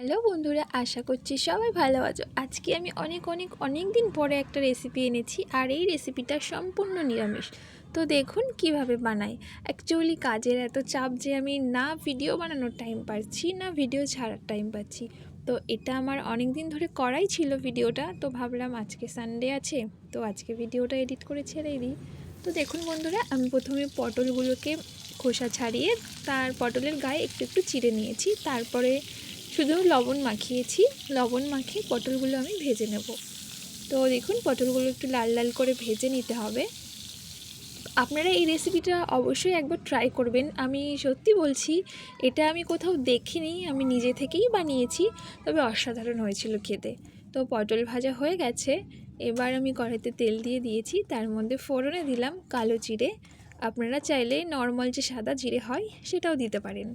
Hello বন্ধুরা, আশা করছি সবাই ভালো আছো। আজকে আমি অনেক দিন পরে একটা রেসিপি এনেছি, আর এই রেসিপিটা সম্পূর্ণ নিরামিষ। তো দেখুন কিভাবে বানাই। অ্যাকচুয়ালি কাজের এত চাপ যে আমি না ভিডিও বানানোর টাইম পাচ্ছি, না ভিডিও ছাড়ার টাইম পাচ্ছি। তো এটা আমার অনেক দিন ধরে করাই ছিল ভিডিওটা, তো ভাবলাম আজকে সানডে আছে, তো আজকে ভিডিওটা এডিট করে ছেড়ে দিই। তো দেখুন বন্ধুরা, আমি প্রথমে পটলগুলোকে খোসা ছাড়িয়ে তার পটলের গায়ে একটু একটু চিড়ে নিয়েছি। তারপরে শুধু লবণ মাখিয়েছি। লবণ মাখিয়ে পটলগুলো আমি ভেজে নেব। তো দেখুন পটলগুলো একটু লাল লাল করে ভেজে নিতে হবে। আপনারা এই রেসিপিটা অবশ্যই একবার ট্রাই করবেন। আমি সত্যি বলছি, এটা আমি কোথাও দেখিনি, আমি নিজে থেকেই বানিয়েছি, তবে অসাধারণ হয়েছিল খেতে। তো পটল ভাজা হয়ে গেছে। এবার আমি কড়াইতে তেল দিয়ে দিয়েছি, তার মধ্যে ফোড়নে দিলাম কালো জিরে। আপনারা চাইলে নর্মাল যে সাদা জিরে হয় সেটাও দিতে পারেন।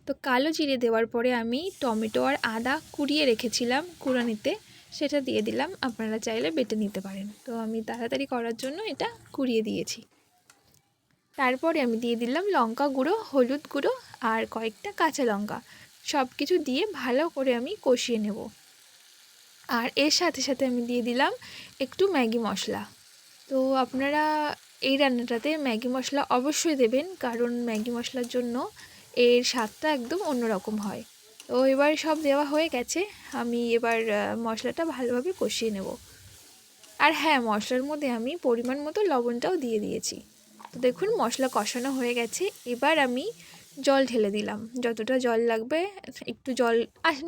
তো কালো জিরে দেওয়ার পরে আমি টমেটো আর আদা কুড়িয়ে রেখেছিলাম কুড়ানিতে, সেটা দিয়ে দিলাম। আপনারা চাইলে বেটে নিতে পারেন, তো আমি তাড়াতাড়ি করার জন্য এটা কুড়িয়ে দিয়েছি। তারপরে আমি দিয়ে দিলাম লঙ্কা গুঁড়ো, হলুদ গুঁড়ো আর কয়েকটা কাঁচা লঙ্কা। সব কিছু দিয়ে ভালো করে আমি কষিয়ে নেব। আর এর সাথে সাথে আমি দিয়ে দিলাম একটু ম্যাগি মশলা। তো আপনারা এই রান্নাটাতে ম্যাগি মশলা অবশ্যই দেবেন, কারণ ম্যাগি মশলার জন্য এর স্বাদটা একদম অন্যরকম হয়। তো এবার সব দেওয়া হয়ে গেছে, আমি এবার মশলাটা ভালোভাবে কষিয়ে নেব। আর হ্যাঁ, মশলার মধ্যে আমি পরিমাণ মতো লবণটাও দিয়ে দিয়েছি। তো দেখুন মশলা কষানো হয়ে গেছে। এবার আমি জল ঢেলে দিলাম, যতটা জল লাগবে। একটু জল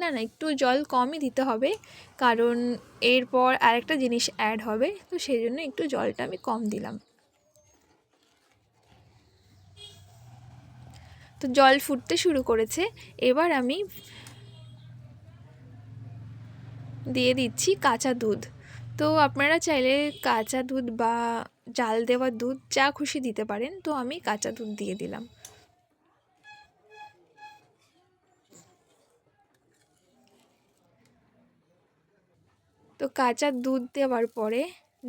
না একটু জল কমই দিতে হবে, কারণ এরপর আরেকটা জিনিস অ্যাড হবে, তো সেই জন্য একটু জলটা আমি কম দিলাম। তো জল ফুটতে শুরু করেছে। এবার আমি দিয়ে দিচ্ছি কাঁচা দুধ। তো আপনারা চাইলে কাঁচা দুধ বা জাল দেওয়া দুধ যা খুশি দিতে পারেন, তো আমি কাঁচা দুধ দিয়ে দিলাম। তো কাঁচা দুধ দেওয়ার পরে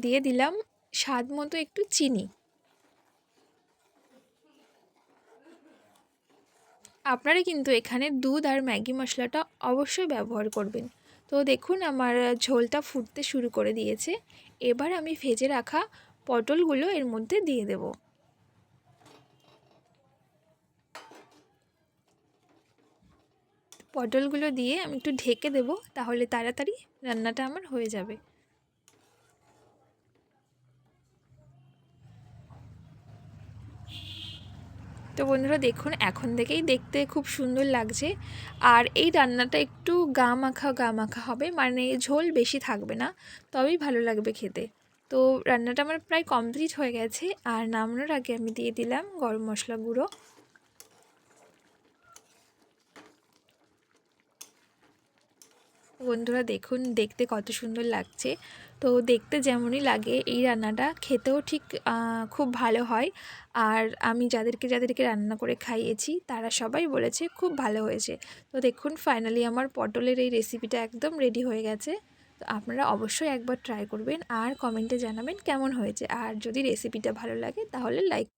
দিয়ে দিলাম স্বাদ মতো একটু চিনি। আপনারা কিন্তু এখানে দুধ আর ম্যাগি মশলাটা অবশ্যই ব্যবহার করবেন। তো দেখুন আমার ঝোলটা ফুটতে শুরু করে দিয়েছে। এবার আমি ভেজে রাখা পটলগুলো এর মধ্যে দিয়ে দেব। পটলগুলো দিয়ে আমি একটু ঢেকে দেব, তাহলে তাড়াতাড়ি রান্নাটা আমার হয়ে যাবে। তো বন্ধুরা দেখুন, এখন থেকেই দেখতে খুব সুন্দর লাগছে। আর এই রান্নাটা একটু গা মাখা হবে, মানে ঝোল বেশি থাকবে না, তবেই ভালো লাগবে খেতে। তো রান্নাটা আমার প্রায় কমপ্লিট হয়ে গেছে। আর নামানোর আগে আমি দিয়ে দিলাম গরম মশলা গুঁড়ো। বন্ধুরা দেখুন দেখতে কত সুন্দর লাগছে। তো দেখতে যেমনই লাগে, এই রান্নাটা খেতেও ঠিক খুব ভালো হয়। আর আমি যাদেরকে রান্না করে খাইয়েছি তারা সবাই বলেছে খুব ভালো হয়েছে। তো দেখুন ফাইনালি আমার পটলের এই রেসিপিটা একদম রেডি হয়ে গেছে। তো আপনারা অবশ্যই একবার ট্রাই করবেন আর কমেন্টে জানাবেন কেমন হয়েছে। আর যদি রেসিপিটা ভালো লাগে তাহলে লাইক করবেন।